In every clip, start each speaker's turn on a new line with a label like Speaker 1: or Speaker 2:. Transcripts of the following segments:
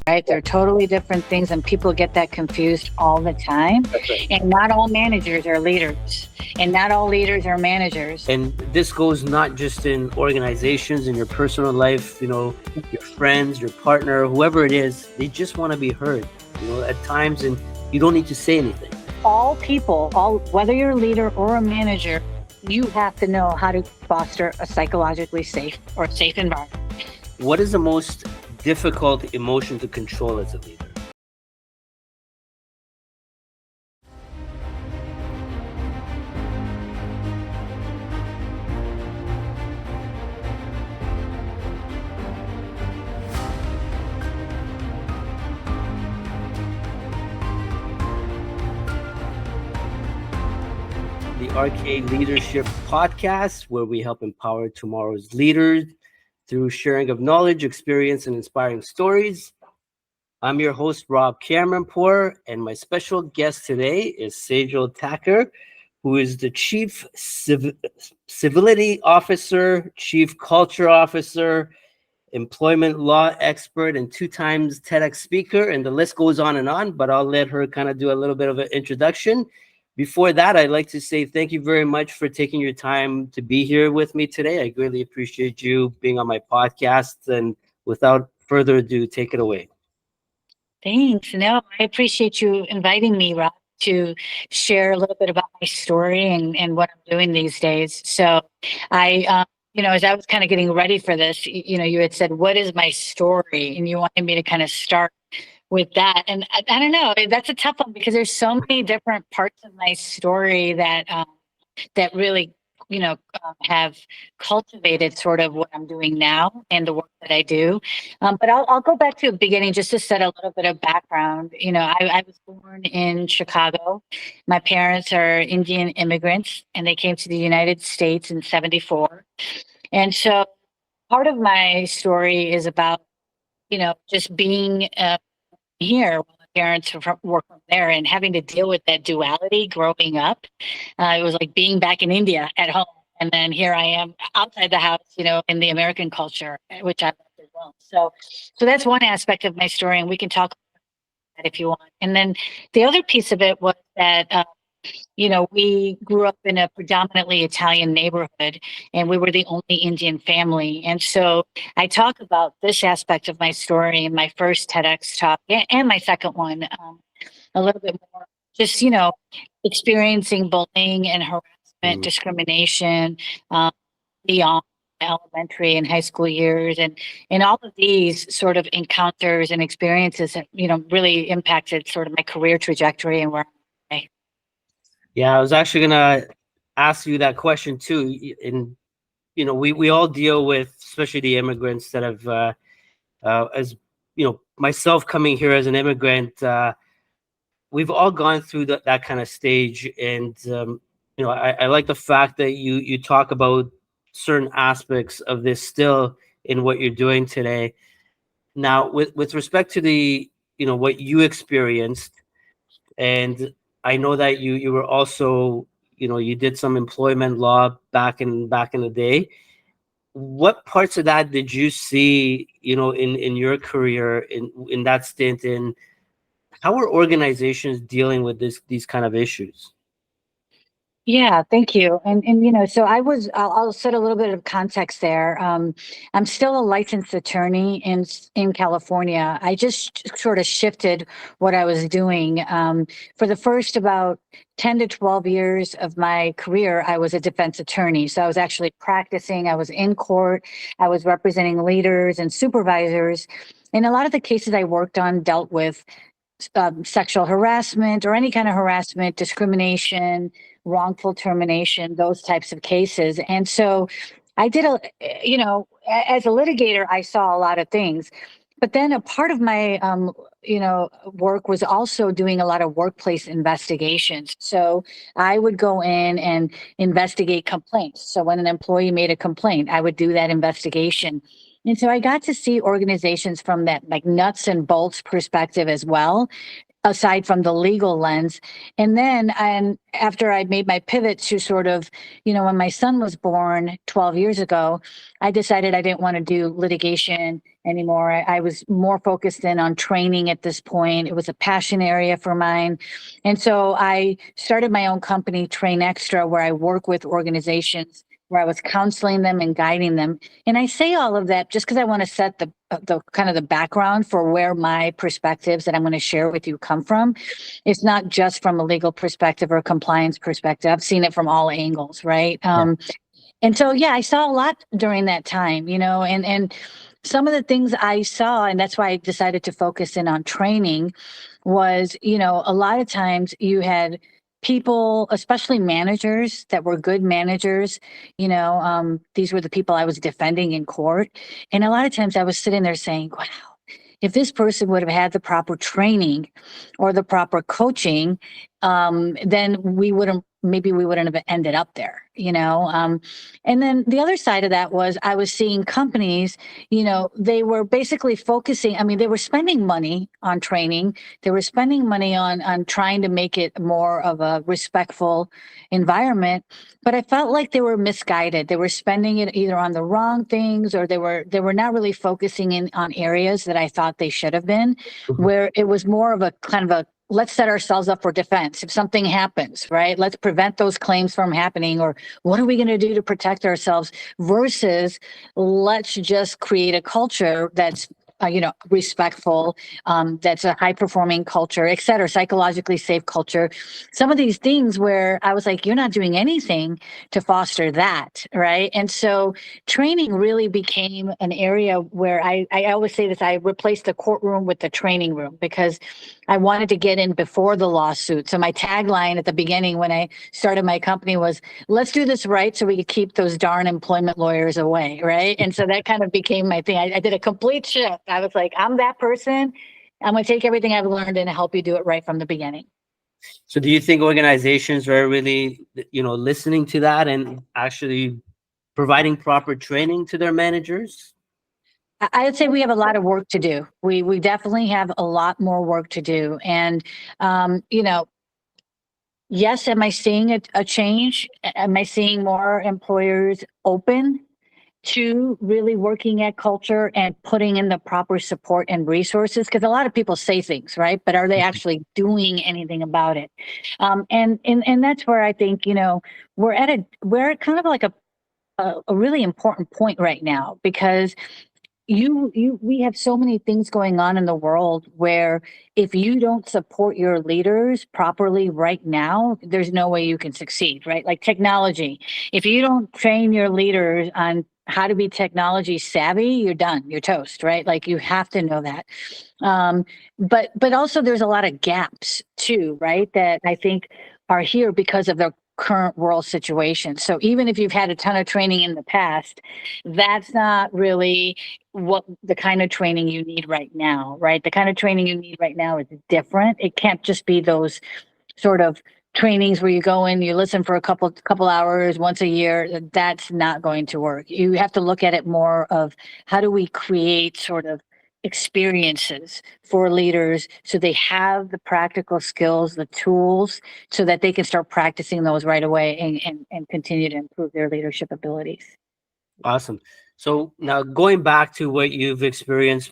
Speaker 1: right? They're totally different things, and people get that confused all the time.
Speaker 2: That's right.
Speaker 1: And not all managers are leaders, and not all leaders are managers.
Speaker 2: And this goes not just in organizations, in your personal life, your friends, your partner, whoever it is, they just want to be heard, at times, and you don't need to say anything.
Speaker 1: All people, whether you're a leader or a manager, you have to know how to foster a psychologically safe or safe environment.
Speaker 2: What is the most difficult emotion to control as a leader? The RK Leadership Podcast, where we help empower tomorrow's leaders through sharing of knowledge, experience, and inspiring stories. I'm your host, Rob Cameronpour, and my special guest today is Sejal Thakkar, who is the Chief Civility Officer, Chief Culture Officer, employment law expert, and 2 times TEDx speaker, and the list goes on, but I'll let her kind of do a little bit of an introduction. Before that, I'd like to say thank you very much for taking your time to be here with me today. I greatly appreciate you being on my podcast. And without further ado, take it away.
Speaker 1: Thanks. No, I appreciate you inviting me, Rob, to share a little bit about my story and what I'm doing these days. So I, as I was kind of getting ready for this, you had said, what is my story? And you wanted me to kind of start with that. And I don't know, that's a tough one because there's so many different parts of my story that really, have cultivated sort of what I'm doing now and the work that I do. But I'll go back to the beginning just to set a little bit of background. I was born in Chicago. My parents are Indian immigrants, and they came to the United States in '74. And so part of my story is about, just being here while my parents were from there and having to deal with that duality growing up. It was like being back in India at home. And then here I am outside the house, in the American culture, which I love as well. So that's one aspect of my story, and we can talk about that if you want. And then the other piece of it was that, we grew up in a predominantly Italian neighborhood, and we were the only Indian family. And so I talk about this aspect of my story in my first TEDx talk and my second one, a little bit more, just, experiencing bullying and harassment, discrimination, beyond elementary and high school years. And all of these sort of encounters and experiences that, really impacted sort of my career trajectory and where I'm today.
Speaker 2: Yeah, I was actually going to ask you that question too. And, we all deal with, especially the immigrants that have, as, myself coming here as an immigrant, we've all gone through that kind of stage. And, I like the fact that you talk about certain aspects of this still in what you're doing today. Now, with respect to the, what you experienced, and I know that you were also, you did some employment law back in the day. What parts of that did you see, in your career in that stint? And how are organizations dealing with these kind of issues?
Speaker 1: Yeah, thank you. And so I'll set a little bit of context there. I'm still a licensed attorney in California. I just sort of shifted what I was doing. For the first about 10 to 12 years of my career, I was a defense attorney. So I was actually practicing, I was in court, I was representing leaders and supervisors. And a lot of the cases I worked on dealt with sexual harassment or any kind of harassment, discrimination, wrongful termination, those types of cases. And so I did as a litigator, I saw a lot of things. But then a part of my, work was also doing a lot of workplace investigations. So I would go in and investigate complaints. So when an employee made a complaint, I would do that investigation. And so I got to see organizations from that like nuts and bolts perspective as well. aside from the legal lens. And then, and after I made my pivot to sort of, when my son was born 12 years ago, I decided I didn't want to do litigation anymore. I was more focused in on training at this point. It was a passion area for mine. And so I started my own company, TrainXtra, where I work with organizations, where I was counseling them and guiding them. And I say all of that just because I want to set the kind of the background for where my perspectives that I'm going to share with you come from. It's not just from a legal perspective or compliance perspective. I've seen it from all angles, right? And so, yeah, I saw a lot during that time, and some of the things I saw, and that's why I decided to focus in on training, was, a lot of times you had people, especially managers that were good managers, these were the people I was defending in court. And a lot of times I was sitting there saying, wow, if this person would have had the proper training or the proper coaching, then maybe we wouldn't have ended up there, and then the other side of that was I was seeing companies, they were basically focusing, they were spending money on training. They were spending money on trying to make it more of a respectful environment. But I felt like they were misguided. They were spending it either on the wrong things, or they were not really focusing in on areas that I thought they should have been, where it was more of a kind of a, let's set ourselves up for defense. If something happens, right, let's prevent those claims from happening, or what are we going to do to protect ourselves, versus let's just create a culture that's respectful, that's a high performing culture, et cetera, psychologically safe culture. Some of these things where I was like, you're not doing anything to foster that, right? And so training really became an area where I always say this, I replaced the courtroom with the training room, because I wanted to get in before the lawsuit. So my tagline at the beginning when I started my company was, let's do this right so we could keep those darn employment lawyers away, right? And so that kind of became my thing. I did a complete shift. I was like, I'm that person. I'm going to take everything I've learned and help you do it right from the beginning.
Speaker 2: So do you think organizations are really, listening to that and actually providing proper training to their managers?
Speaker 1: I would say we have a lot of work to do. We definitely have a lot more work to do. And, yes, am I seeing a change? Am I seeing more employers open to really working at culture and putting in the proper support and resources? Because a lot of people say things, right? But are they actually doing anything about it? And that's where I think, we're at kind of like a really important point right now, because we have so many things going on in the world where if you don't support your leaders properly right now, there's no way you can succeed, right? Like technology. If you don't train your leaders on how to be technology savvy, you're done. You're toast, right? Like you have to know that. But also there's a lot of gaps too, right? That I think are here because of the current world situation. So even if you've had a ton of training in the past, that's not really what the kind of training you need right now, right? The kind of training you need right now is different. It can't just be those sort of trainings where you go in, you listen for a couple hours once a year. That's not going to work. You have to look at it more of how do we create sort of experiences for leaders so they have the practical skills, the tools, so that they can start practicing those right away and continue to improve their leadership abilities.
Speaker 2: Awesome. So now going back to what you've experienced,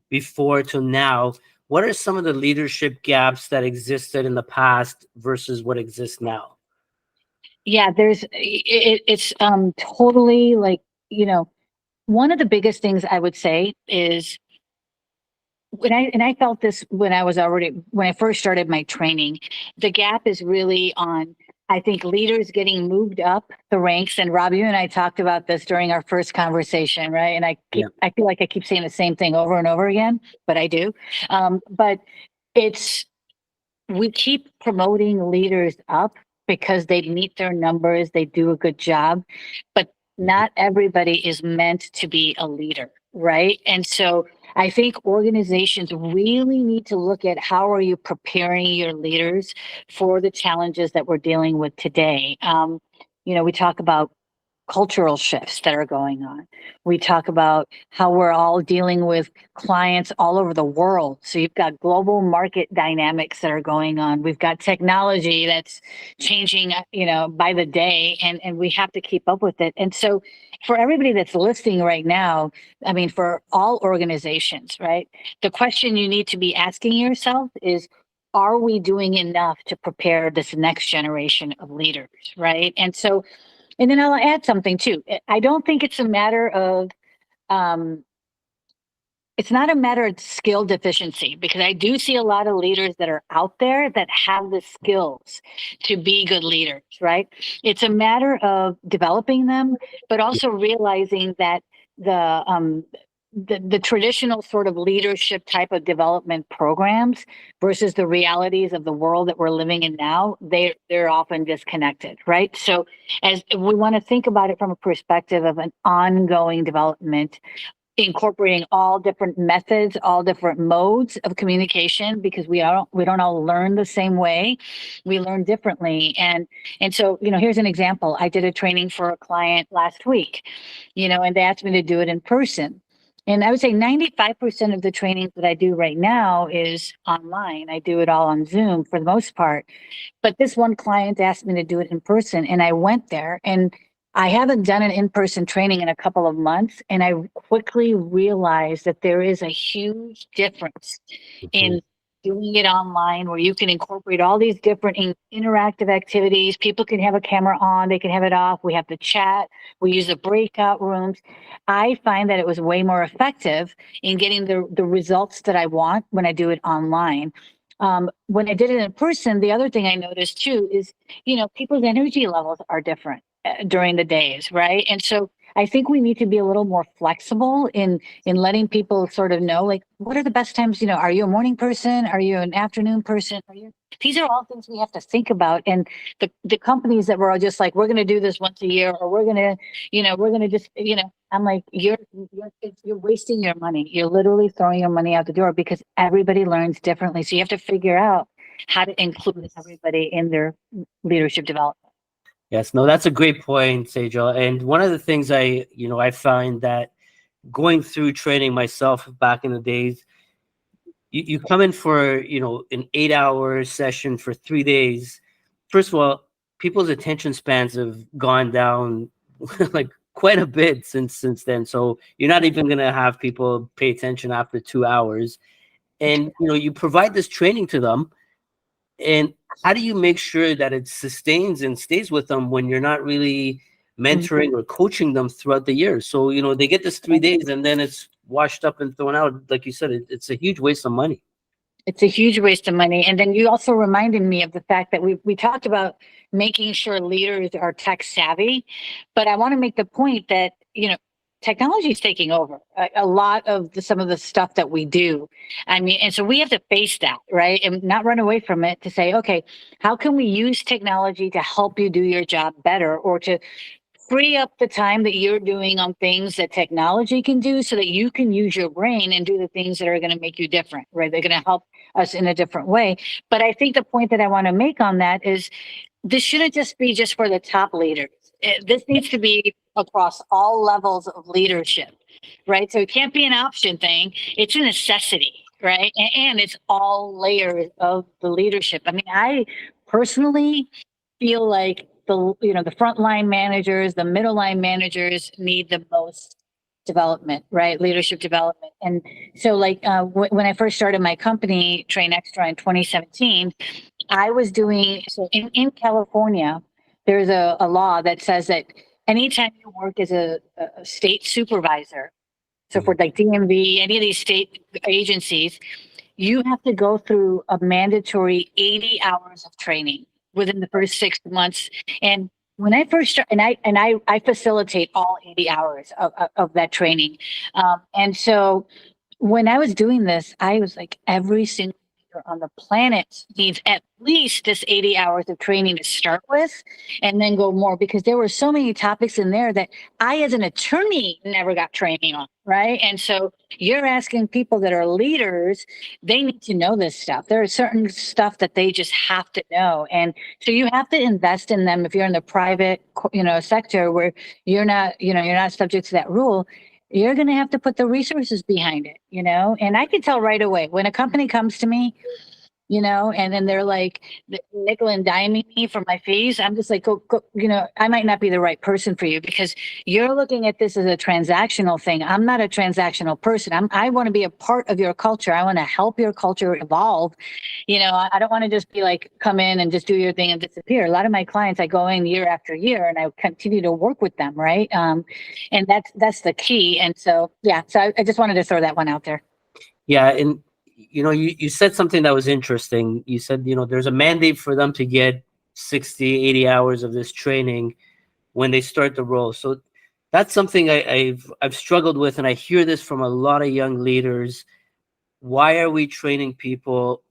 Speaker 2: before to now, what are some of the leadership gaps that existed in the past versus what exists now?
Speaker 1: Yeah, it's totally like, one of the biggest things I would say is and I felt this when I first started my training, the gap is really on, I think, leaders getting moved up the ranks. And Rob, you and I talked about this during our first conversation, right? And I feel like I keep saying the same thing over and over again, but I do. But we keep promoting leaders up because they meet their numbers, they do a good job, but not everybody is meant to be a leader, right? And so I think organizations really need to look at how are you preparing your leaders for the challenges that we're dealing with today. We talk about cultural shifts that are going on. We talk about how we're all dealing with clients all over the world. So you've got global market dynamics that are going on. We've got technology that's changing, by the day, and we have to keep up with it. And so for everybody that's listening right now, I mean, for all organizations, right? The question you need to be asking yourself is, are we doing enough to prepare this next generation of leaders, right? And so, and then I'll add something too. I don't think it's a matter of, um, it's not a matter of skill deficiency, because I do see a lot of leaders that are out there that have the skills to be good leaders, right? It's a matter of developing them, but also realizing that the, um, the traditional sort of leadership type of development programs versus the realities of the world that we're living in now, they're often disconnected, right? So as we want to think about it from a perspective of an ongoing development, incorporating all different methods, all different modes of communication, because we don't all learn the same way. We learn differently. And so, here's an example. I did a training for a client last week, and they asked me to do it in person. And I would say 95% of the training that I do right now is online. I do it all on Zoom for the most part. But this one client asked me to do it in person, and I went there, and I haven't done an in-person training in a couple of months, and I quickly realized that there is a huge difference
Speaker 2: Mhm.
Speaker 1: in doing it online, where you can incorporate all these different interactive activities. People can have a camera on, they can have it off. We have the chat, we use the breakout rooms. I find that it was way more effective in getting the results that I want when I do it online. When I did it in person, the other thing I noticed too is, people's energy levels are different during the days, right? And so I think we need to be a little more flexible in letting people sort of know, like, what are the best times? Are you a morning person? Are you an afternoon person? These are all things we have to think about. And the companies that were all just like, we're going to do this once a year, or we're going to just, I'm like, you're wasting your money. You're literally throwing your money out the door, because everybody learns differently. So you have to figure out how to include everybody in their leadership development.
Speaker 2: Yes, no, that's a great point, Sejal. And one of the things I find that going through training myself back in the days, you come in for, an 8-hour session for 3 days. First of all, people's attention spans have gone down like quite a bit since then. So you're not even going to have people pay attention after 2 hours. And, you provide this training to them. And how do you make sure that it sustains and stays with them when you're not really mentoring or coaching them throughout the year? So, they get this 3 days and then it's washed up and thrown out. Like you said, it's a huge waste of money.
Speaker 1: It's a huge waste of money. And then you also reminded me of the fact that we talked about making sure leaders are tech savvy, but I want to make the point that, technology is taking over a lot of some of the stuff that we do. I mean, and so we have to face that, right? And not run away from it, to say, okay, how can we use technology to help you do your job better, or to free up the time that you're doing on things that technology can do, so that you can use your brain and do the things that are going to make you different, right? They're going to help us in a different way. But I think the point that I want to make on that is, this shouldn't just be just for the top leaders. This needs to be across all levels of leadership, right? So it can't be an option thing. It's a necessity, right? And it's all layers of the leadership. I mean, I personally feel like the frontline managers, the middle line managers need the most development, right? Leadership development. And so, like, when I first started my company, TrainXtra, in 2017, I was doing, so in California, there's a law that says that anytime you work as a state supervisor, so for like DMV, any of these state agencies, you have to go through a mandatory 80 hours of training within the first 6 months. And when I first started, and I facilitate all 80 hours of that training. And so when I was doing this, I was like, every single manager on the planet needs at least this 80 hours of training to start with and then go more, because there were so many topics in there that I, as an attorney, never got training on, right? And so you're asking people that are leaders, they need to know this stuff. There are certain stuff that they just have to know. And so you have to invest in them. If you're in the private, sector where you're not subject to that rule, you're going to have to put the resources behind it, and I can tell right away when a company comes to me, and then they're like nickel and diming me for my fees. I'm just like, go, I might not be the right person for you because you're looking at this as a transactional thing. I'm not a transactional person. I want to be a part of your culture. I want to help your culture evolve. I don't want to just be like, come in and just do your thing and disappear. A lot of my clients, I go in year after year and I continue to work with them. Right. And that's the key. And so, so I just wanted to throw that one out there.
Speaker 2: Yeah. And you said something that was interesting. You said, there's a mandate for them to get 60, 80 hours of this training when they start the role. So that's something I've struggled with. And I hear this from a lot of young leaders. Why are we training people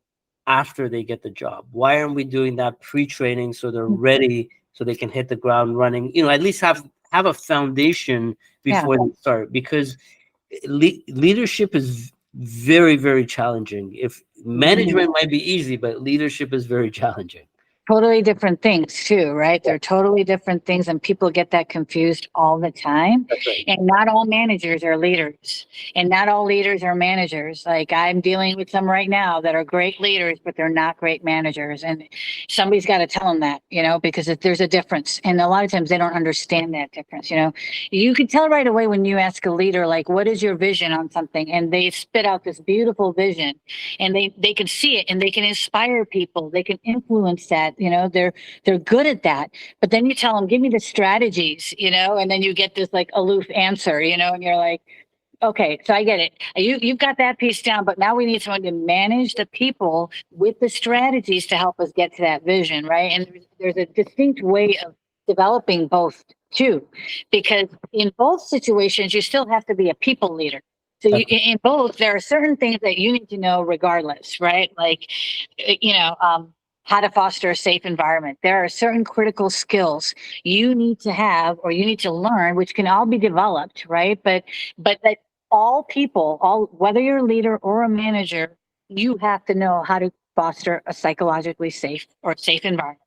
Speaker 2: after they get the job? Why aren't we doing that pre-training so they're ready, so they can hit the ground running? At least have a foundation before they start, because leadership is very, very challenging. If management might be easy, but leadership is very challenging.
Speaker 1: Totally different things too, right? They're totally different things, and people get that confused all the time.
Speaker 2: Right.
Speaker 1: And not all managers are leaders, and not all leaders are managers. Like, I'm dealing with some right now that are great leaders, but they're not great managers. And somebody's got to tell them that, because there's a difference. And a lot of times they don't understand that difference. You can tell right away when you ask a leader, like, what is your vision on something? And they spit out this beautiful vision, and they can see it, and they can inspire people. They can influence that. They're good at that. But then you tell them, give me the strategies, and then you get this like aloof answer, and you're like, okay, so I get it. You've got that piece down, but now we need someone to manage the people with the strategies to help us get to that vision, right? And there's a distinct way of developing both too, because in both situations, you still have to be a people leader. So in both, there are certain things that you need to know regardless, right? Like, how to foster a safe environment. There are certain critical skills you need to have, or you need to learn, which can all be developed, right? But that all people, whether you're a leader or a manager, you have to know how to foster a psychologically safe or safe environment.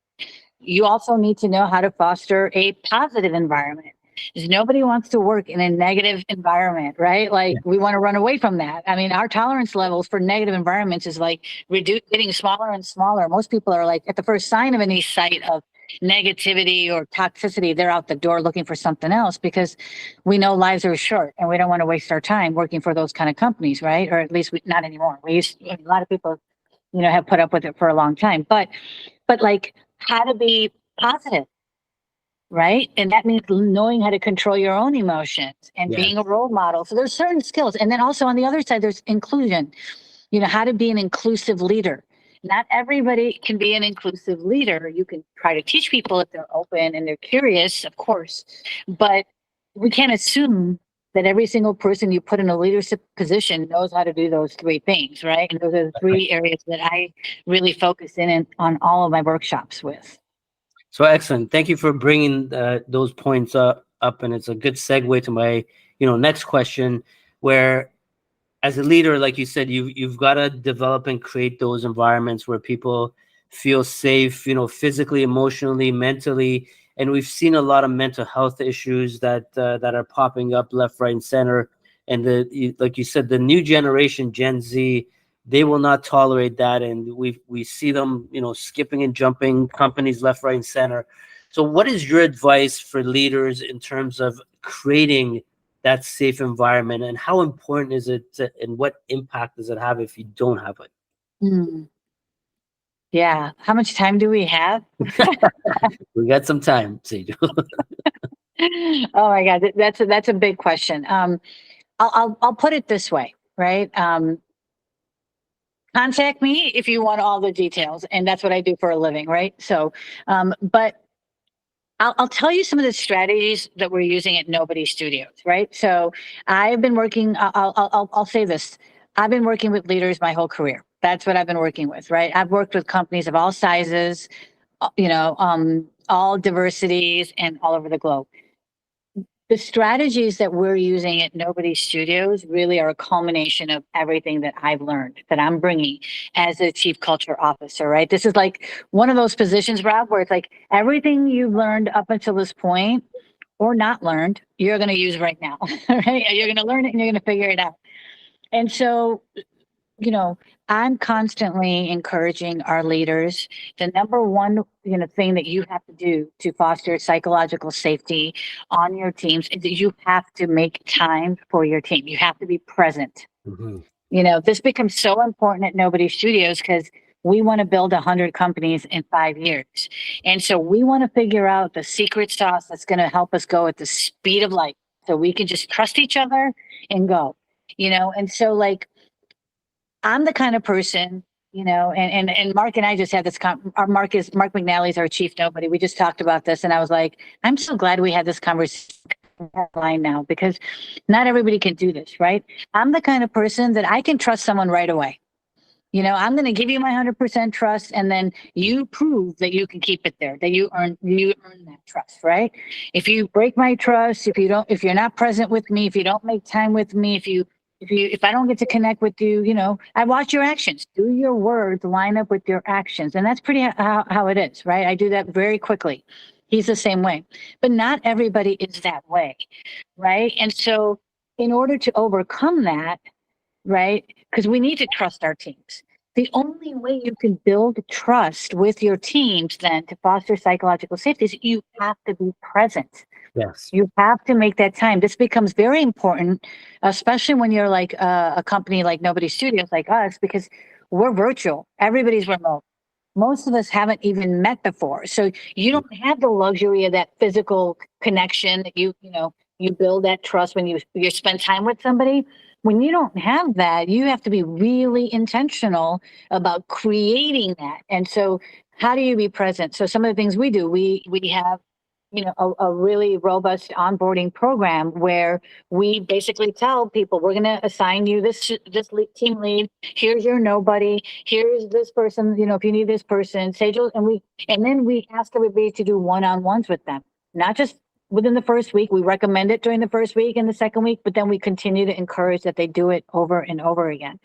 Speaker 1: You also need to know how to foster a positive environment. Because nobody wants to work in a negative environment, right? Like, we want to run away from that. I mean, our tolerance levels for negative environments is like getting smaller and smaller. Most people are like, at the first sign of any sight of negativity or toxicity, they're out the door looking for something else, because we know lives are short and we don't want to waste our time working for those kind of companies, right? Or at least not anymore. A lot of people, have put up with it for a long time, but like, how to be positive. Right. And that means knowing how to control your own emotions and being a role model. So there's certain skills. And then also on the other side, there's inclusion, how to be an inclusive leader. Not everybody can be an inclusive leader. You can try to teach people if they're open and they're curious, of course, but we can't assume that every single person you put in a leadership position knows how to do those three things. Right. And those are the three areas that I really focus in on all of my workshops with.
Speaker 2: So excellent. Thank you for bringing those points up, and it's a good segue to my, next question, where as a leader, like you said, you've got to develop and create those environments where people feel safe, physically, emotionally, mentally. And we've seen a lot of mental health issues that are popping up left, right, and center. And like you said, the new generation, Gen Z, they will not tolerate that, and we see them, skipping and jumping companies left, right, and center. So, what is your advice for leaders in terms of creating that safe environment, and how important is it, and what impact does it have if you don't have it?
Speaker 1: Yeah. How much time do we have?
Speaker 2: We got some time, Sejal.
Speaker 1: Oh my God, that's a big question. I'll put it this way, right? Contact me if you want all the details, and that's what I do for a living, right? So, but I'll tell you some of the strategies that we're using at Nobody Studios, right? So I've been working. I'll say this. I've been working with leaders my whole career. That's what I've been working with, right? I've worked with companies of all sizes, all diversities and all over the globe. The strategies that we're using at Nobody Studios really are a culmination of everything that I've learned that I'm bringing as a chief culture officer, right? This is like one of those positions, Rob, where it's like everything you've learned up until this point or not learned, you're going to use right now, right? You're going to learn it and you're going to figure it out. And so, you know, I'm constantly encouraging our leaders. The number one, thing that you have to do to foster psychological safety on your teams is that you have to make time for your team. You have to be present.
Speaker 2: Mm-hmm.
Speaker 1: This becomes so important at Nobody Studios because we want to build 100 companies in 5 years. And so we want to figure out the secret sauce that's going to help us go at the speed of light so we can just trust each other and go, and so like, I'm the kind of person, and Mark and I just had this. Our Mark McNally's our chief nobody. We just talked about this, and I was like, I'm so glad we had this conversation line now because not everybody can do this, right? I'm the kind of person that I can trust someone right away. I'm going to give you my 100% trust, and then you prove that you can keep it there, that you earn that trust, right? If you break my trust, if you're not present with me, if you don't make time with me, if I don't get to connect with you, I watch your actions. Do your words line up with your actions? And that's pretty how it is, right? I do that very quickly. He's the same way, but not everybody is that way, right? And so in order to overcome that, right? Because we need to trust our teams. The only way you can build trust with your teams then to foster psychological safety is you have to be present.
Speaker 2: Yes.
Speaker 1: You have to make that time. This becomes very important, especially when you're like a company like Nobody Studios like us, because we're virtual. Everybody's remote. Most of us haven't even met before. So you don't have the luxury of that physical connection that you build that trust when you spend time with somebody. When you don't have that, you have to be really intentional about creating that. And so how do you be present? So some of the things we do, we have a really robust onboarding program where we basically tell people we're going to assign you this team lead. Here's your nobody. Here's this person. If you need this person, Sejal, and then we ask everybody to do one-on-ones with them, not just within the first week. We recommend it during the first week and the second week, but then we continue to encourage that they do it over and over again.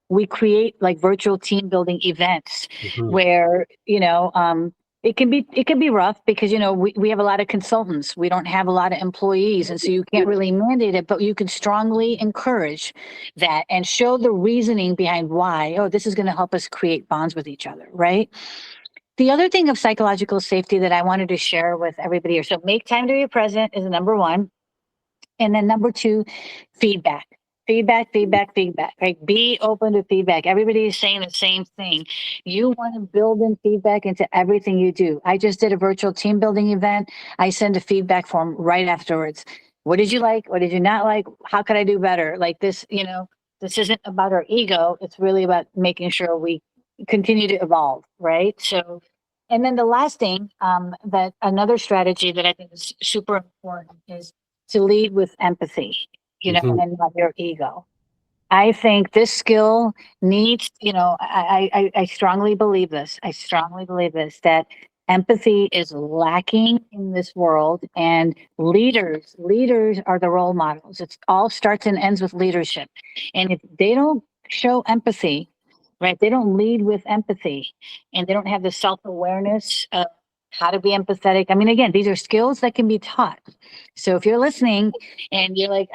Speaker 1: We create like virtual team building events where it can be rough because we have a lot of consultants. We don't have a lot of employees, and so you can't really mandate it, but you can strongly encourage that and show the reasoning behind why. Oh, this is going to help us create bonds with each other, right? The other thing of psychological safety that I wanted to share with everybody here. So make time to be present is number one. And then number two, feedback. Feedback, right? Be open to feedback. Everybody is saying the same thing. You want to build in feedback into everything you do. I just did a virtual team building event. I send a feedback form right afterwards. What did you like? What did you not like? How could I do better? Like this, this isn't about our ego. It's really about making sure we continue to evolve, right? So, and then the last thing, that another strategy that I think is super important is to lead with empathy, and not your ego. I think this skill needs, I strongly believe this. I strongly believe this, that empathy is lacking in this world, and leaders are the role models. It all starts and ends with leadership. And if they don't show empathy, right, they don't lead with empathy, and they don't have the self-awareness of how to be empathetic. I mean, again, these are skills that can be taught. So if you're listening and you're like,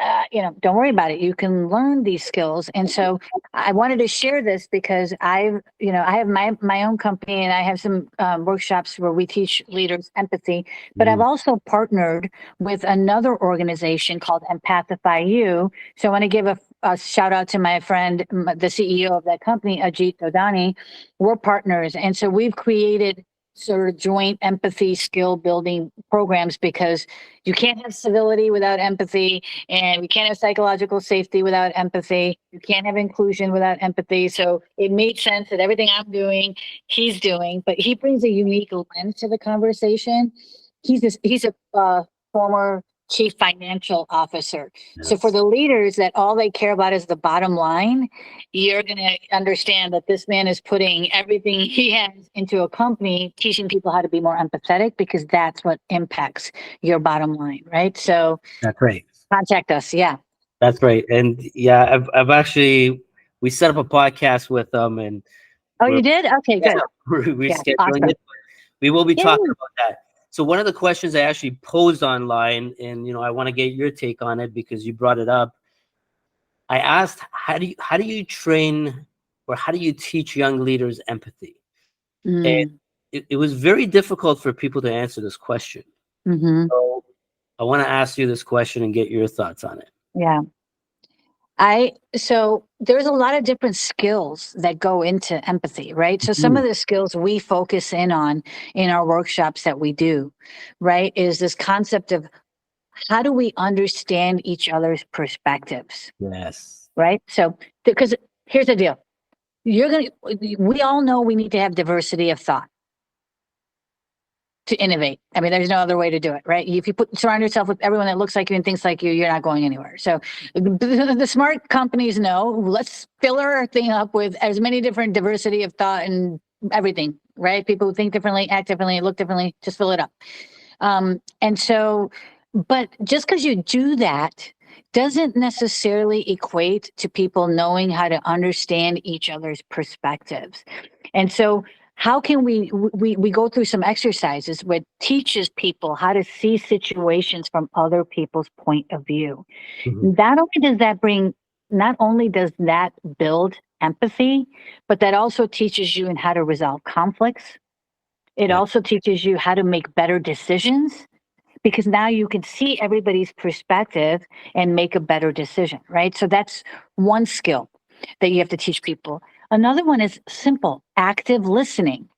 Speaker 1: don't worry about it, you can learn these skills. And so I wanted to share this because I have my own company, and I have some workshops where we teach leaders empathy, but I've also partnered with another organization called Empathify You. So I want to give a shout out to my friend, the CEO of that company, Ajit Dodani. We're partners. And so we've created sort of joint empathy skill building programs, because you can't have civility without empathy, and we can't have psychological safety without empathy. You can't have inclusion without empathy. So it made sense that everything I'm doing, he's doing, but he brings a unique lens to the conversation. He's a former chief financial officer. So for
Speaker 2: Yes.
Speaker 1: the leaders that all they care about is the bottom line, you're going to understand that this man is putting everything he has into a company, teaching people how to be more empathetic, because that's what impacts your bottom line, right? So
Speaker 2: That's right.
Speaker 1: contact us. Yeah.
Speaker 2: That's right. And yeah, I've actually, we set up a podcast with them, and
Speaker 1: Oh,
Speaker 2: we're,
Speaker 1: you did? Okay,
Speaker 2: yeah,
Speaker 1: good.
Speaker 2: we're
Speaker 1: Yeah,
Speaker 2: scheduling
Speaker 1: awesome.
Speaker 2: it. We will be
Speaker 1: Yay.
Speaker 2: talking about that. So one of the questions I actually posed online, and I want to get your take on it because you brought it up. I asked, how do you train, or how do you teach young leaders empathy? And
Speaker 1: Mm,
Speaker 2: it was very difficult for people to answer this question.
Speaker 1: hmm.
Speaker 2: So I want to ask you this question and get your thoughts on it.
Speaker 1: Yeah. So there's a lot of different skills that go into empathy, right? So some
Speaker 2: Mhm.
Speaker 1: of the skills we focus in on in our workshops that we do, right, is this concept of how do we understand each other's perspectives,
Speaker 2: Yes.
Speaker 1: right? So, because here's the deal. We all know we need to have diversity of thought to innovate. I mean, there's no other way to do it, right? If you surround yourself with everyone that looks like you and thinks like you, you're not going anywhere. So the smart companies know, let's fill our thing up with as many different diversity of thought and everything, right? People who think differently, act differently, look differently, just fill it up. And so, but just because you do that doesn't necessarily equate to people knowing how to understand each other's perspectives. And so how can we go through some exercises where teaches people how to see situations from other people's point of view.
Speaker 2: Mhm.
Speaker 1: Not only does that build empathy, but that also teaches you in how to resolve conflicts. It
Speaker 2: Yeah.
Speaker 1: also teaches you how to make better decisions, because now you can see everybody's perspective and make a better decision, right? So that's one skill that you have to teach people. Another one is simple, active listening.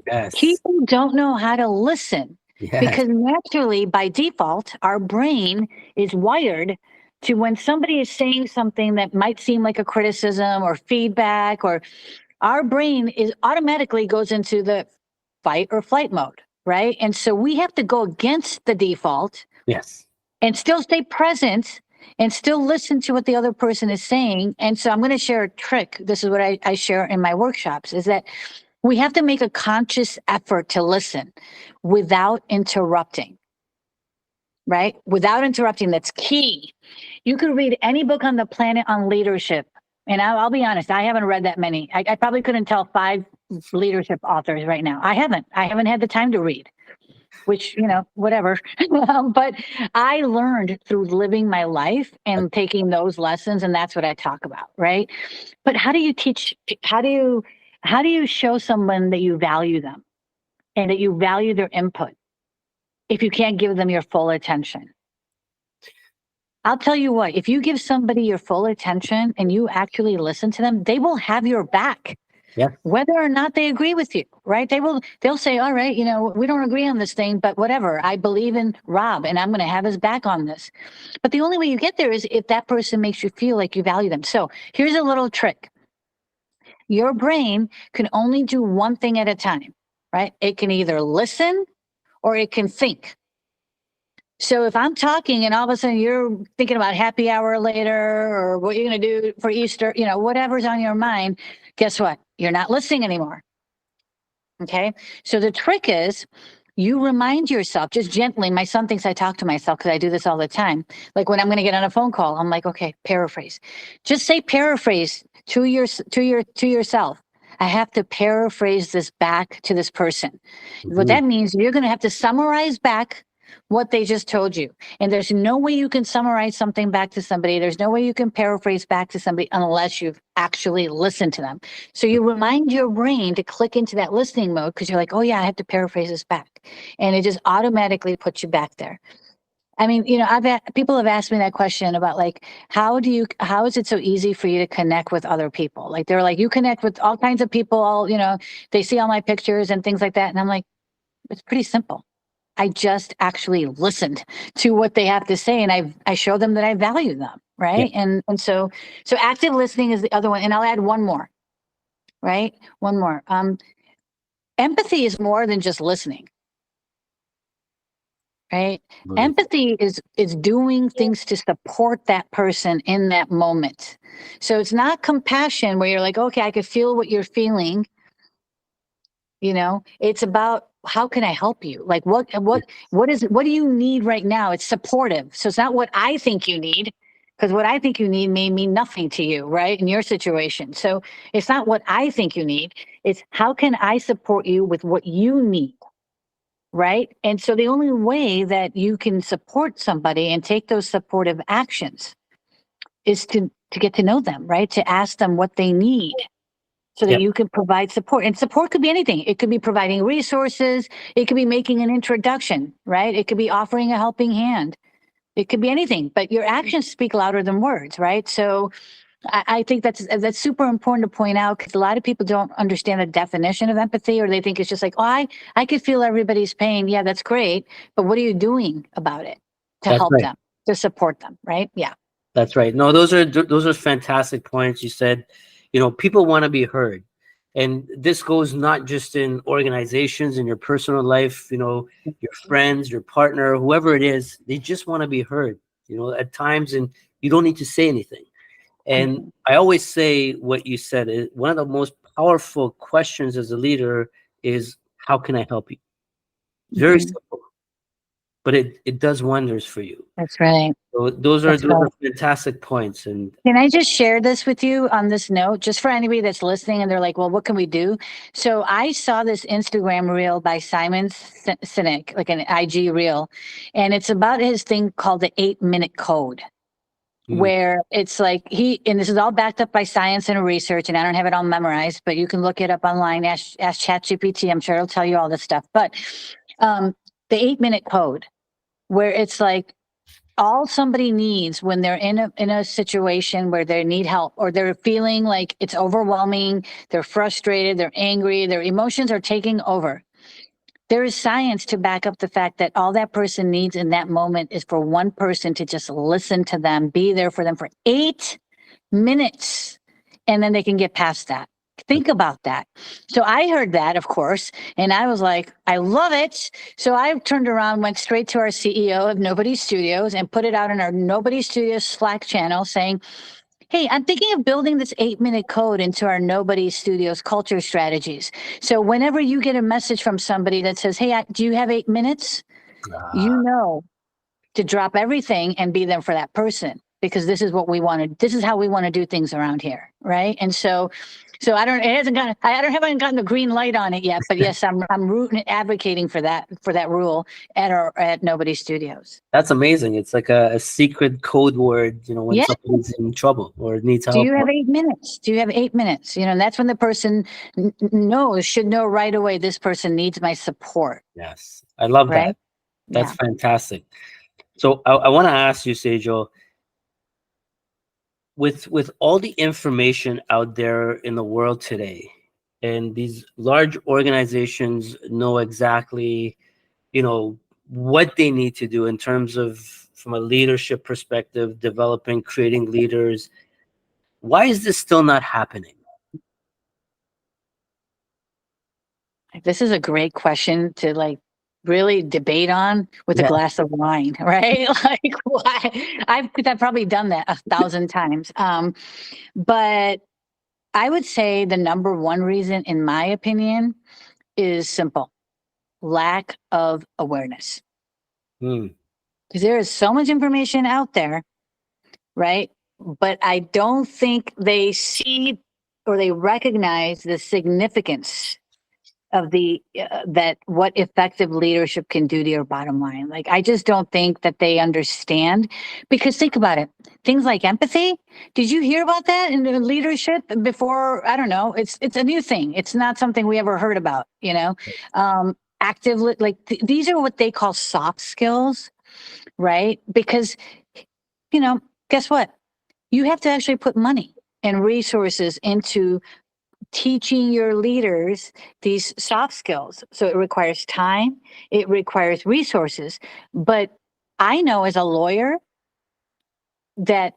Speaker 2: Yes.
Speaker 1: People don't know how to listen
Speaker 2: Yes.
Speaker 1: because naturally, by default, our brain is wired to when somebody is saying something that might seem like a criticism or feedback, or our brain is automatically goes into the fight or flight mode, right? And so we have to go against the default
Speaker 2: Yes.
Speaker 1: and still stay present and still listen to what the other person is saying. And so I'm going to share a trick. This is what I share in my workshops, is that we have to make a conscious effort to listen without interrupting, right? Without interrupting. That's key. You could read any book on the planet on leadership. And I'll be honest, I haven't read that many. I probably couldn't tell 5 leadership authors right now. I haven't had the time to read, which, whatever. But I learned through living my life and taking those lessons. And that's what I talk about. Right. But how do you teach? How do you show someone that you value them and that you value their input if you can't give them your full attention? I'll tell you what, if you give somebody your full attention and you actually listen to them, they will have your back,
Speaker 2: Yeah.
Speaker 1: whether or not they agree with you, right? They'll say, all right, we don't agree on this thing, but whatever. I believe in Rob and I'm going to have his back on this. But the only way you get there is if that person makes you feel like you value them. So here's a little trick. Your brain can only do one thing at a time, right? It can either listen or it can think. So if I'm talking and all of a sudden you're thinking about happy hour later or what you're going to do for Easter, whatever's on your mind, guess what? You're not listening anymore. Okay. So the trick is you remind yourself just gently. My son thinks I talk to myself because I do this all the time. Like when I'm going to get on a phone call, I'm like, okay, paraphrase. Just say paraphrase to yourself. I have to paraphrase this back to this person. What
Speaker 2: Mhm.
Speaker 1: that means, you're going to have to summarize back what they just told you. And there's no way you can summarize something back to somebody. There's no way you can paraphrase back to somebody unless you've actually listened to them. So you remind your brain to click into that listening mode because you're like, oh yeah, I have to paraphrase this back. And it just automatically puts you back there. I mean, people have asked me that question about like, how is it so easy for you to connect with other people? Like they're like, you connect with all kinds of people, they see all my pictures and things like that. And I'm like, it's pretty simple. I just actually listened to what they have to say and I show them that I value them.
Speaker 2: Yeah.
Speaker 1: Right. And so active listening is the other one. And I'll add one more, right? One more. Empathy is more than just listening. right?
Speaker 2: Absolutely.
Speaker 1: Empathy is doing things to support that person in that moment. So it's not compassion where you're like, okay, I could feel what you're feeling. It's about how can I help you? Like what do you need right now? It's supportive. So it's not what I think you need, because what I think you need may mean nothing to you, right? In your situation. So it's not what I think you need. It's how can I support you with what you need? Right. And so the only way that you can support somebody and take those supportive actions is to get to know them, right? To ask them what they need so that
Speaker 2: Yep.
Speaker 1: you can provide support. And support could be anything. It could be providing resources. It could be making an introduction, right? It could be offering a helping hand. It could be anything, but your actions speak louder than words, right? So I think that's super important to point out, because a lot of people don't understand the definition of empathy, or they think it's just like, oh, I could feel everybody's pain. Yeah, that's great. But what are you doing about it to
Speaker 2: That's
Speaker 1: help
Speaker 2: right.
Speaker 1: them, to support them, right? Yeah.
Speaker 2: That's right. No, those are fantastic points. You said, people want to be heard. And this goes not just in organizations, in your personal life, your friends, your partner, whoever it is, they just want to be heard, at times, and you don't need to say anything. And
Speaker 1: Mhm.
Speaker 2: I always say what you said is one of the most powerful questions as a leader is, how can I help you? It's very
Speaker 1: Mhm.
Speaker 2: simple, but it does wonders for you.
Speaker 1: That's right.
Speaker 2: So those are
Speaker 1: That's right.
Speaker 2: fantastic points. And
Speaker 1: Can I just share this with you on this note, just for anybody that's listening and they're like, well, what can we do? So I saw this Instagram reel by Simon Sinek, like an IG reel, and it's about his thing called the 8-minute code,
Speaker 2: mm,
Speaker 1: where it's like and this is all backed up by science and research, and I don't have it all memorized, but you can look it up online, ask ChatGPT. I'm sure it'll tell you all this stuff. But um, the 8-minute code, where it's like, all somebody needs when they're in a situation where they need help, or they're feeling like it's overwhelming, they're frustrated, they're angry, their emotions are taking over. There is science to back up the fact that all that person needs in that moment is for one person to just listen to them, be there for them for 8 minutes, and then they can get past that. Think about that. So I heard that, of course, and I was like, I love it. So I turned around, went straight to our CEO of Nobody Studios and put it out in our Nobody Studios Slack channel saying, hey, I'm thinking of building this 8-minute code into our Nobody Studios culture strategies. So whenever you get a message from somebody that says, hey, do you have 8 minutes? You know to drop everything and be there for that person, because this is what we wanted. This is how we want to do things around here. Right. And so I haven't gotten the green light on it yet, but yes, I'm rooting, advocating for that rule at Nobody Studios.
Speaker 2: that's amazing. It's like a secret code word, when
Speaker 1: Yeah.
Speaker 2: somebody's in trouble or needs
Speaker 1: Do
Speaker 2: help.
Speaker 1: you have 8 minutes? Do you have 8 minutes? And that's when the person should know right away, this person needs my support.
Speaker 2: Yes. I love
Speaker 1: Right.
Speaker 2: that. That's
Speaker 1: Yeah.
Speaker 2: fantastic. So I want to ask you, Sejal, with all the information out there in the world today, and these large organizations know exactly, what they need to do in terms of, from a leadership perspective, developing, creating leaders. Why is this still not happening?
Speaker 1: This is a great question to really debate on with a
Speaker 2: Yeah.
Speaker 1: glass of wine, right? Like, why? I've probably done that 1,000 times. But I would say the number one reason, in my opinion, is simple: lack of awareness.
Speaker 2: Hmm.
Speaker 1: Because there is so much information out there, right? But I don't think they see or they recognize the significance of that what effective leadership can do to your bottom line. Like, I just don't think that they understand, because think about it, things like empathy, did you hear about that in the leadership before? I don't know, it's a new thing, it's not something we ever heard about. Active, these are what they call soft skills, right? Because guess what, you have to actually put money and resources into teaching your leaders these soft skills. So it requires time, it requires resources. But I know as a lawyer that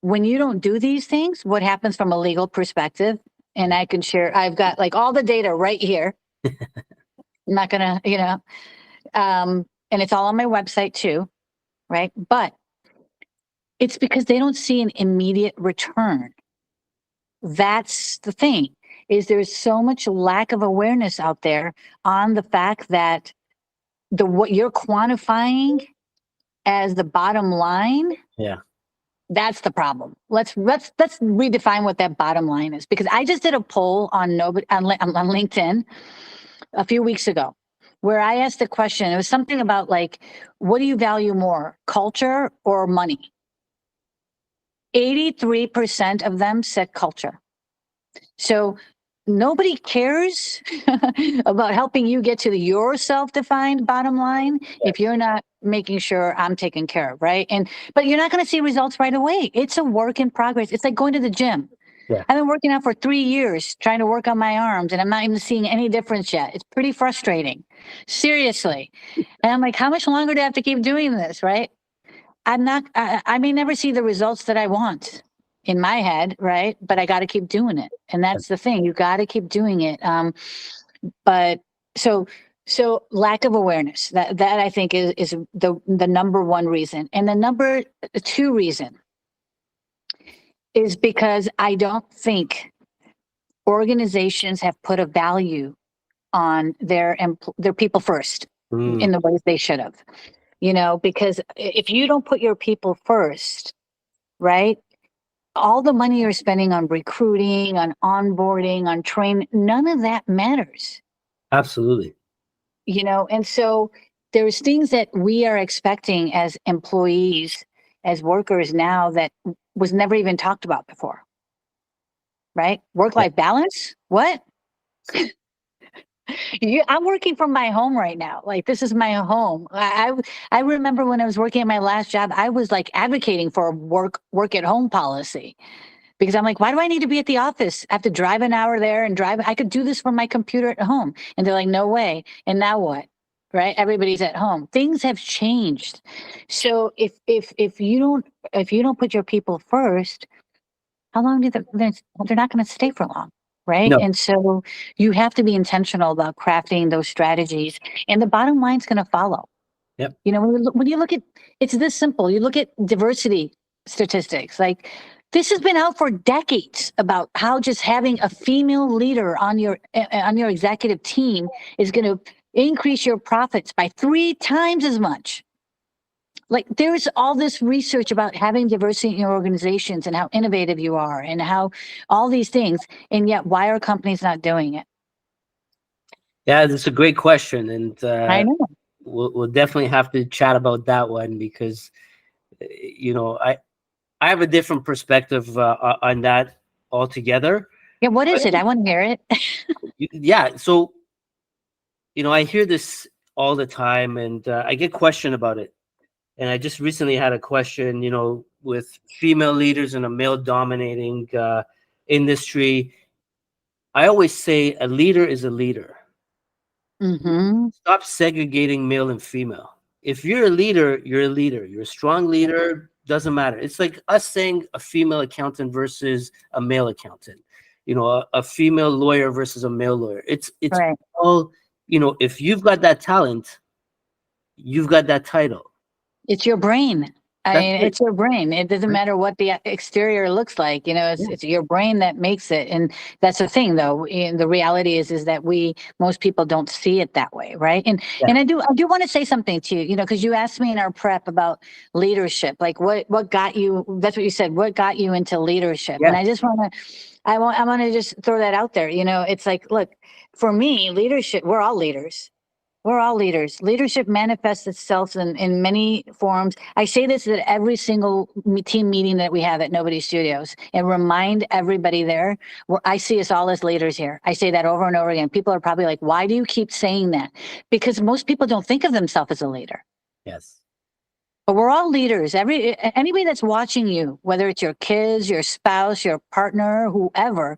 Speaker 1: when you don't do these things, what happens from a legal perspective, and I can share, I've got like all the data right here. I'm not gonna, and it's all on my website too, right? But it's because they don't see an immediate return. That's the thing, is there's so much lack of awareness out there on the fact that what you're quantifying as the bottom line,
Speaker 2: Yeah.
Speaker 1: that's the problem. Let's redefine what that bottom line is, because I just did a poll on LinkedIn a few weeks ago where I asked the question. It was something about like, what do you value more, culture or money? 83% of them said culture. So nobody cares about helping you get to your self-defined bottom line if you're not making sure I'm taken care of, right? But you're not going to see results right away. It's a work in progress. It's like going to the gym.
Speaker 2: Yeah.
Speaker 1: I've been working out for 3 years trying to work on my arms, and I'm not even seeing any difference yet. It's pretty frustrating, seriously. And I'm like, how much longer do I have to keep doing this, right? I may never see the results that I want in my head, right? But I got to keep doing it. And that's the thing. You got to keep doing it. But so lack of awareness, that I think is the number one reason. And the number two reason is because I don't think organizations have put a value on their people first in the ways they should have. Because if you don't put your people first, right? All the money you're spending on recruiting, on onboarding, on training, none of that matters.
Speaker 2: Absolutely.
Speaker 1: And so there's things that we are expecting as employees, as workers now, that was never even talked about before. Right? Work-life balance? What? I'm working from my home right now. Like, this is my home. I remember when I was working at my last job, I was like advocating for a work at home policy, because I'm like, why do I need to be at the office? I have to drive an hour there and I could do this from my computer at home. And they're like, no way. And now what? Right? Everybody's at home. Things have changed. So if you don't put your people first, how long they're not going to stay for long. Right.
Speaker 2: No.
Speaker 1: And so you have to be intentional about crafting those strategies, and the bottom line's going to follow.
Speaker 2: Yep.
Speaker 1: When you look at, it's this simple. You look at diversity statistics, like this has been out for decades about how just having a female leader on your executive team is going to increase your profits by 3 times as much. Like, there's all this research about having diversity in your organizations and how innovative you are and how all these things. And yet, why are companies not doing it?
Speaker 2: Yeah, that's a great question. And
Speaker 1: I know.
Speaker 2: We'll definitely have to chat about that one, because, I have a different perspective on that altogether.
Speaker 1: Yeah. What is it? I want to hear it.
Speaker 2: Yeah. So, I hear this all the time, and I get questioned about it. And I just recently had a question, with female leaders in a male dominating industry. I always say a leader is a leader.
Speaker 1: Mm-hmm.
Speaker 2: Stop segregating male and female. If you're a leader, you're a leader. You're a strong leader, doesn't matter. It's like us saying a female accountant versus a male accountant, a female lawyer versus a male lawyer. It's
Speaker 1: Right.
Speaker 2: all, if you've got that talent, you've got that title.
Speaker 1: It's your brain. It's your brain. It doesn't
Speaker 2: Right.
Speaker 1: matter what the exterior looks like. It's your brain that makes it. And that's the thing, though. And the reality is that most people don't see it that way, right? And I do want to say something to you, because you asked me in our prep about leadership, like what got you. That's what you said. What got you into leadership?
Speaker 2: Yeah.
Speaker 1: And I want to just throw that out there. It's like, look, for me, leadership. We're all leaders. We're all leaders. Leadership manifests itself in many forms. I say this at every single team meeting that we have at Nobody Studios, and remind everybody there, where I see us all as leaders here. I say that over and over again. People are probably like, why do you keep saying that? Because most people don't think of themselves as a leader.
Speaker 2: Yes.
Speaker 1: But we're all leaders. Anybody that's watching you, whether it's your kids, your spouse, your partner, whoever,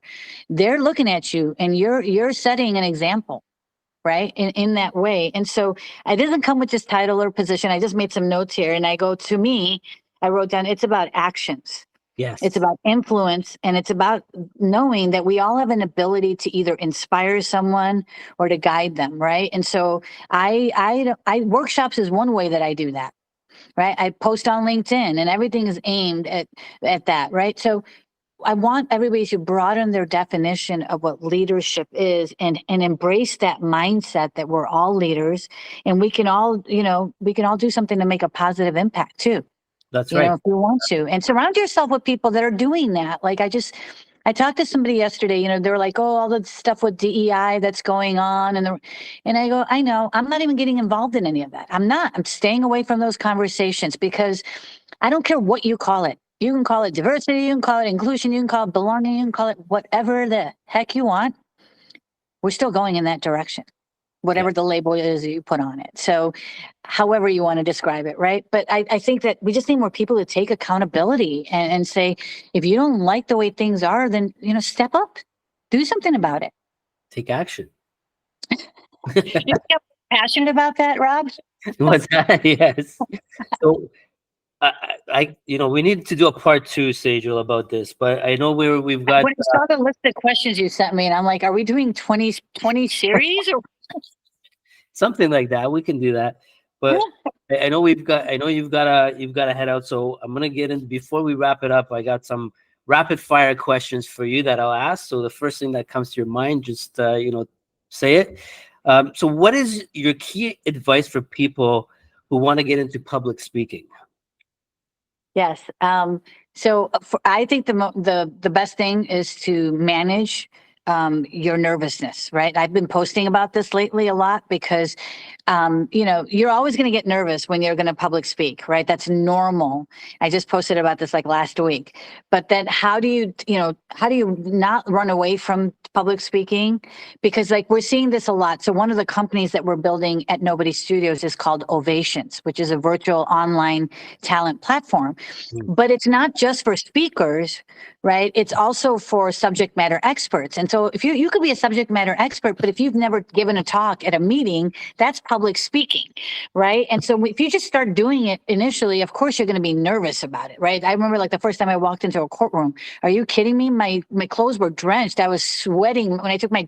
Speaker 1: they're looking at you, and you're setting an example. Right. In that way. And so it doesn't come with this title or position. I just made some notes here, and I wrote down, it's about actions.
Speaker 2: Yes.
Speaker 1: It's about influence, and it's about knowing that we all have an ability to either inspire someone or to guide them, right? And so I workshops is one way that I do that, right? I post on LinkedIn, and everything is aimed at that, right? So I want everybody to broaden their definition of what leadership is, and embrace that mindset that we're all leaders, and we can all, we can all do something to make a positive impact too.
Speaker 2: That's right.
Speaker 1: If you want to, and surround yourself with people that are doing that. Like I talked to somebody yesterday, they were like, oh, all the stuff with DEI that's going on. And I go, I know, I'm not even getting involved in any of that. I'm staying away from those conversations, because I don't care what you call it. You can call it diversity, you can call it inclusion, you can call it belonging, you can call it whatever the heck you want. We're still going in that direction, whatever the label is that you put on it. So however you want to describe it, right? But I think that we just need more people to take accountability and say, if you don't like the way things are, then, step up, do something about it.
Speaker 2: Take action.
Speaker 1: You're passionate about that, Rob?
Speaker 2: What's that? Yes. So we need to do a part 2, Sejal, about this, but I know we've got.
Speaker 1: When I saw the list of questions you sent me, and I'm like, are we doing 20 series or
Speaker 2: something like that? We can do that, but I know you've got to head out. So I'm gonna get in before we wrap it up. I got some rapid fire questions for you that I'll ask. So the first thing that comes to your mind, just say it. So what is your key advice for people who want to get into public speaking?
Speaker 1: Yes. So I think the best thing is to manage your nervousness, right? I've been posting about this lately a lot, because you're always going to get nervous when you're going to public speak, right? That's normal. I just posted about this like last week. But then how do you not run away from public speaking? Because like we're seeing this a lot. So one of the companies that we're building at Nobody Studios is called Ovations, which is a virtual online talent platform. But it's not just for speakers, right? It's also for subject matter experts. And so if you could be a subject matter expert, but if you've never given a talk at a meeting, that's public speaking, right? And so if you just start doing it initially, of course you're going to be nervous about it, right? I remember like the first time I walked into a courtroom. Are you kidding me? My clothes were drenched. I was sweating when I took my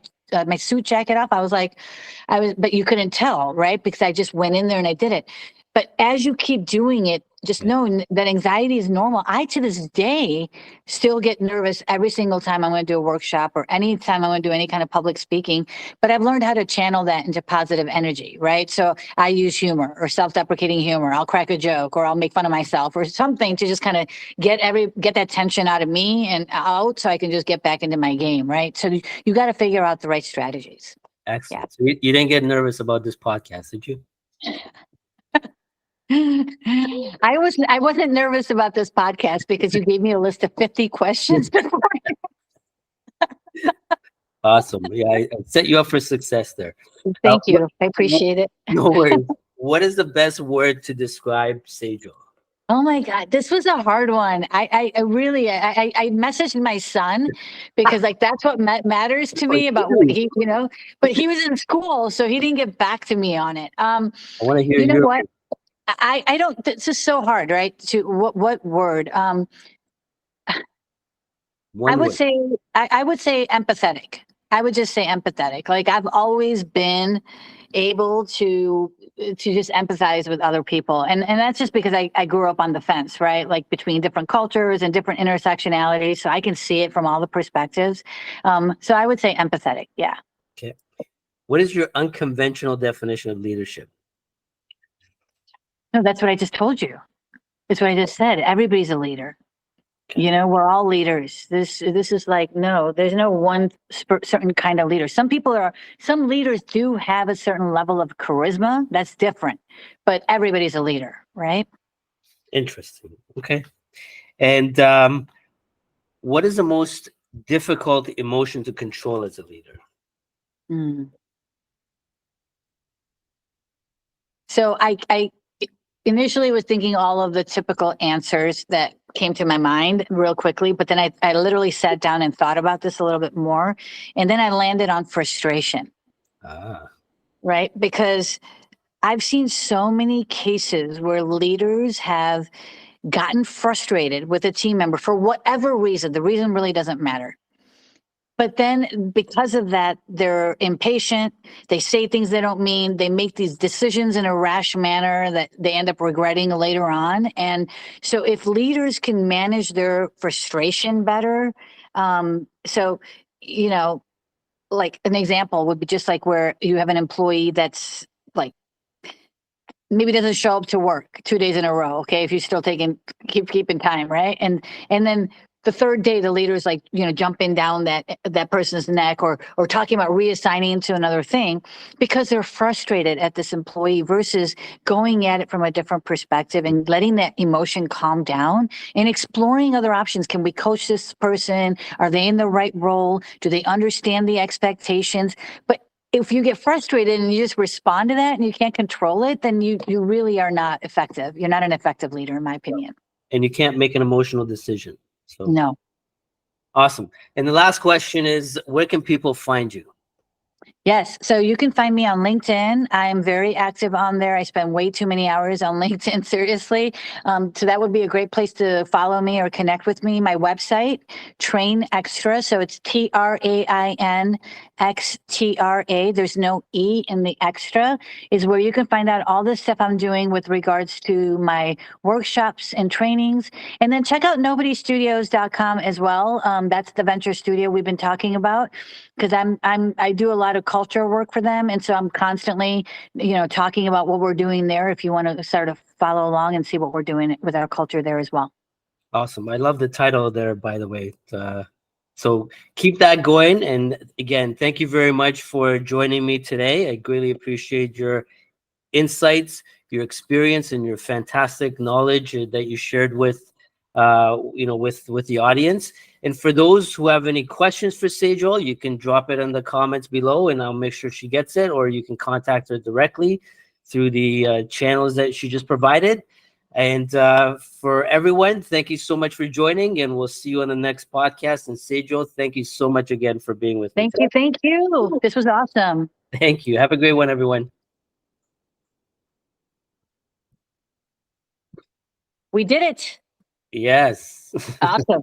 Speaker 1: suit jacket off. But you couldn't tell, right? Because I just went in there and I did it. But as you keep doing it, just knowing that anxiety is normal. I, to this day, still get nervous every single time I'm going to do a workshop or any time I'm going to do any kind of public speaking. But I've learned how to channel that into positive energy, right? So I use humor or self-deprecating humor. I'll crack a joke or I'll make fun of myself or something to just kind of get that tension out of me and out, so I can just get back into my game, right? So you got to figure out the right strategies.
Speaker 2: Excellent. Yeah. So you didn't get nervous about this podcast, did you?
Speaker 1: I wasn't nervous about this podcast because you gave me a list of 50 questions.
Speaker 2: Awesome. Yeah, I set you up for success there.
Speaker 1: Thank you. I appreciate it.
Speaker 2: No worries. What is the best word to describe Sejal?
Speaker 1: Oh my God, this was a hard one. I really messaged my son because like that's what matters to me about what he, but he was in school, so he didn't get back to me on it.
Speaker 2: I want to hear
Speaker 1: you know what? I don't. This is so hard, right? To what word? I would say empathetic. I would just say empathetic. Like I've always been able to just empathize with other people, and that's just because I grew up on the fence, right? Like between different cultures and different intersectionalities, so I can see it from all the perspectives. So I would say empathetic. Yeah.
Speaker 2: Okay. What is your unconventional definition of leadership?
Speaker 1: No, that's what I just told you. That's what I just said. Everybody's a leader. Okay. We're all leaders. This is like, no, there's no one certain kind of leader. Some leaders do have a certain level of charisma. That's different, but everybody's a leader, right?
Speaker 2: Interesting. Okay. And what is the most difficult emotion to control as a leader?
Speaker 1: So I initially was thinking all of the typical answers that came to my mind real quickly, but then I literally sat down and thought about this a little bit more. And then I landed on frustration. Right? Because I've seen so many cases where leaders have gotten frustrated with a team member for whatever reason. The reason really doesn't matter. But then because of that, they're impatient. They say things they don't mean. They make these decisions in a rash manner that they end up regretting later on. And so if leaders can manage their frustration better, so, you know, like an example would be just like where you have an employee that's like, maybe doesn't show up to work 2 days in a row. Okay. If you're still keeping time. Right. And then the third day, the leader's like, jumping down that person's neck or talking about reassigning to another thing because they're frustrated at this employee versus going at it from a different perspective and letting that emotion calm down and exploring other options. Can we coach this person? Are they in the right role? Do they understand the expectations? But if you get frustrated and you just respond to that and you can't control it, then you really are not effective. You're not an effective leader, in my opinion.
Speaker 2: And you can't make an emotional decision. So
Speaker 1: no.
Speaker 2: Awesome. And the last question is, where can people find you?
Speaker 1: Yes. So you can find me on LinkedIn. I'm very active on there. I spend way too many hours on LinkedIn, seriously. So that would be a great place to follow me or connect with me. My website, TrainXtra. So it's TrainXtra. There's no E in the extra, is where you can find out all the stuff I'm doing with regards to my workshops and trainings. And then check out nobodystudios.com as well. That's the venture studio we've been talking about, because I do a lot of culture work for them. And so I'm constantly, talking about what we're doing there if you want to sort of follow along and see what we're doing with our culture there as well.
Speaker 2: Awesome. I love the title there, by the way. So keep that going. And again, thank you very much for joining me today. I greatly appreciate your insights, your experience, and your fantastic knowledge that you shared with the audience. And for those who have any questions for Sejal, you can drop it in the comments below and I'll make sure she gets it, or you can contact her directly through the channels that she just provided. And for everyone, thank you so much for joining, and we'll see you on the next podcast. And Sejal, thank you so much again for being with me.
Speaker 1: Thank you. This was awesome.
Speaker 2: Thank you. Have a great one, everyone.
Speaker 1: We did it.
Speaker 2: Yes.
Speaker 1: Awesome.